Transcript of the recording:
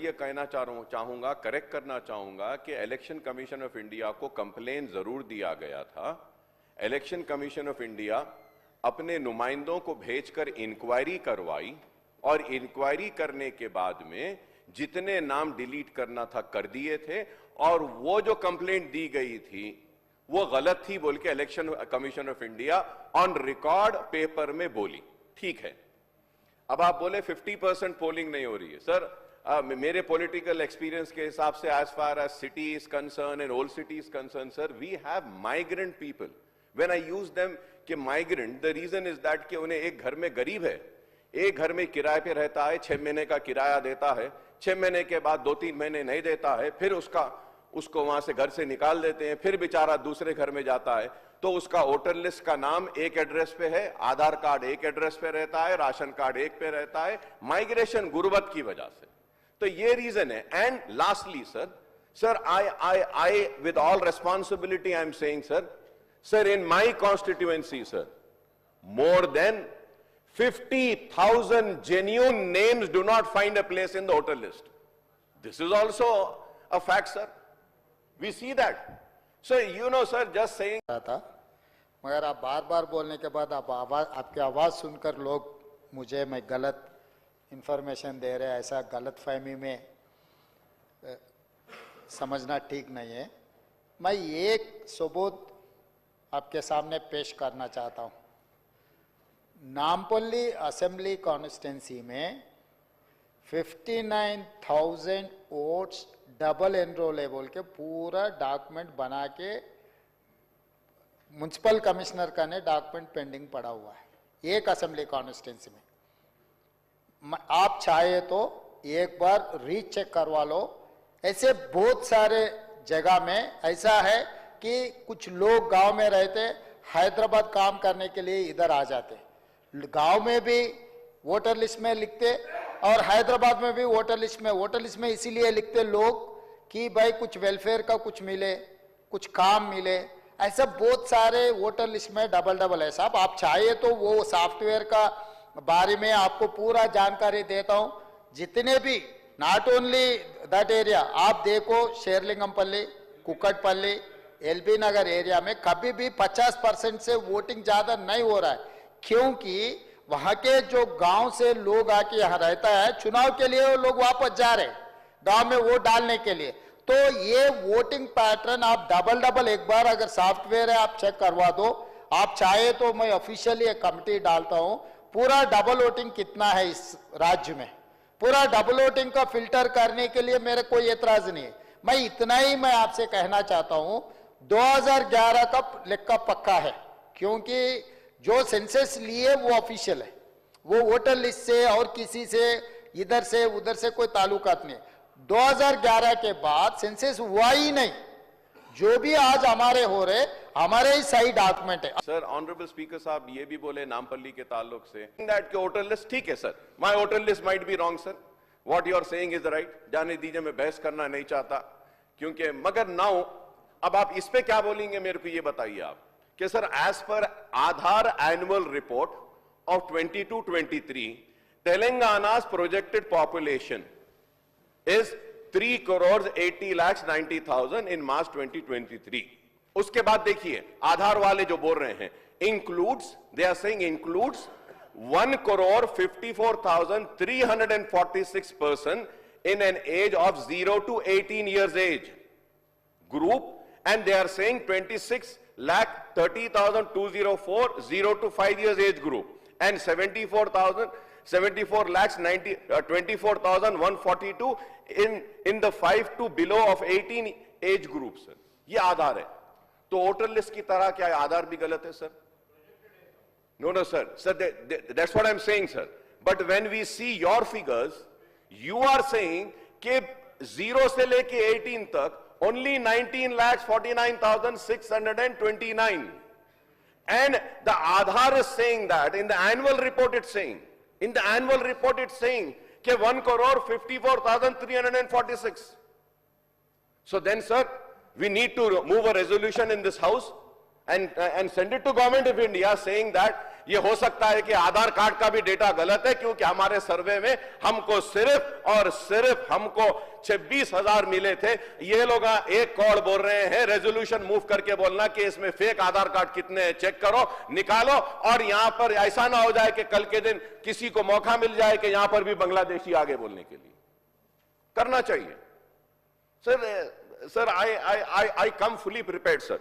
ये कहना चाहूंगा, करेक्ट करना चाहूंगा कि इलेक्शन कमीशन ऑफ इंडिया को कंप्लेन जरूर दिया गया था। इलेक्शन कमीशन ऑफ इंडिया अपने नुमाइंदों को भेजकर इंक्वायरी करवाई और इंक्वायरी करने के बाद में जितने नाम डिलीट करना था कर दिए थे, और वो जो कंप्लेंट दी गई थी वो गलत थी बोल के election commission of India on record paper में बोली। ठीक है, अब आप बोले 50% पोलिंग नहीं हो रही है। सर मेरे पॉलिटिकल एक्सपीरियंस के हिसाब से as far as city is concern and old city is concern, sir we have migrant people. When I use them कि migrant, the reason is that कि उन्हें एक घर में गरीब है, एक घर में किराए पे रहता है, 6 महीने का किराया देता है, 6 महीने के बाद 2-3 महीने नहीं देता है, फिर उसको वहां से घर से निकाल देते हैं, फिर बेचारा दूसरे घर में जाता है, तो उसका वोटर लिस्ट का नाम एक एड्रेस पे है, आधार कार्ड एक एड्रेस पे रहता है, राशन कार्ड एक पे रहता है, माइग्रेशन गुर्बत की वजह से। तो ये रीजन है। And lastly sir I with all responsibility I am saying sir in my constituency sir more than 50,000 genuine names do not find a place in the voter list. This is also a fact, sir. We see that. So, you know, sir, just saying. था, मगर आप बार बार बोलने के बाद आपकी आवाज़ सुनकर लोग मुझे मैं गलत इंफॉर्मेशन दे रहे हैं, ऐसा गलत फहमी में समझना ठीक नहीं है। मैं एक सबूत आपके सामने पेश करना चाहता हूँ। नामपल्ली असेंबली कॉन्स्टिट्यूंसी में 59,000 वोट्स डबल एनरोल है बोल के पूरा डॉक्यूमेंट बना के म्युनिसिपल कमिश्नर का ने डॉक्यूमेंट पेंडिंग पड़ा हुआ है एक असेंबली कॉन्स्टिट्यूंसी में। आप चाहे तो एक बार रीचेक करवा लो। ऐसे बहुत सारे जगह में ऐसा है कि कुछ लोग गांव में रहते, हैदराबाद काम करने के लिए इधर आ जाते, गांव में भी वोटर लिस्ट में लिखते और हैदराबाद में भी वोटर लिस्ट में इसीलिए लिखते लोग कि भाई कुछ वेलफेयर का कुछ मिले, कुछ काम मिले। ऐसा बहुत सारे वोटर लिस्ट में डबल है साहब। आप चाहे तो वो सॉफ्टवेयर का बारे में आपको पूरा जानकारी देता हूं। जितने भी नॉट ओनली दैट एरिया, आप देखो शेरलिंगमपल्ली, कुक्कटपल्ली, एलबी नगर एरिया में कभी भी 50% से वोटिंग ज्यादा नहीं हो रहा है, क्योंकि वहां के जो गांव से लोग आके यहाँ रहता है, चुनाव के लिए वो लोग वापस जा रहे गांव में वोट डालने के लिए। तो ये वोटिंग पैटर्न आप डबल एक बार अगर सॉफ्टवेयर है आप चेक करवा दो। आप चाहे तो मैं ऑफिशियली एक कमिटी डालता हूं, पूरा डबल वोटिंग कितना है इस राज्य में, पूरा डबल वोटिंग का फिल्टर करने के लिए मेरे कोई एतराज नहीं है। मैं इतना ही मैं आपसे कहना चाहता हूं, 2011 का लेखा पक्का है, क्योंकि जो सेंसस लिए वो ऑफिशियल है, वो वोटर लिस्ट से और किसी से इधर से उधर से कोई ताल्लुकात नहीं। 2011 के बाद सेंसस हुआ ही नहीं। जो भी आज हमारे हो रहे हमारे ही सही डॉक्यूमेंट है। सर ऑनरेबल स्पीकर साहब ये भी बोले नामपल्ली के ताल्लुक से दैट के वोटर लिस्ट ठीक है sir, my voter list might be wrong sir, what you are saying is right. जाने दीजिए, मैं बहस करना नहीं चाहता, क्योंकि मगर नाउ अब आप इस पे क्या बोलेंगे मेरे को ये बताइए आप कि सर एज पर Aadhaar annual report of 22-23 Telangana's projected population is 3,80,90,000 in March 2023. उसके बाद देखिए आधार वाले जो बोल रहे हैं includes, they are saying includes 1,54,346 person in an age of 0 to 18 years age group, and they are saying 26,30,204 0 to 5 years age group, and 24,142 in the 5 to below of 18 age group sir. ये आधार है। तो voter list की तरह क्या आधार भी गलत है sir? No sir, that's what I'm saying sir. But when we see your figures, you are saying कि 0 से लेके 18 तक only 19,49,629, and the Aadhaar is saying that in the annual report it's saying, in the annual report it's saying कि 1,54,346. So then sir, we need to move a resolution in this house and send it to Government of India saying that ये हो सकता है कि आधार card का भी data गलत है, क्योंकि हमारे सर्वे में हमको सिर्फ और सिर्फ हमको 26,000 मिले थे। ये लोग 1 करोड़ बोल रहे हैं। रेजोल्यूशन मूव करके बोलना कि इसमें फेक आधार कार्ड कितने हैं, चेक करो, निकालो, और यहां पर ऐसा ना हो जाए कि कल के दिन किसी को मौका मिल जाए कि यहां पर भी बांग्लादेशी आगे बोलने के लिए। करना चाहिए सर। आई कम फुली प्रिपेयर्ड सर।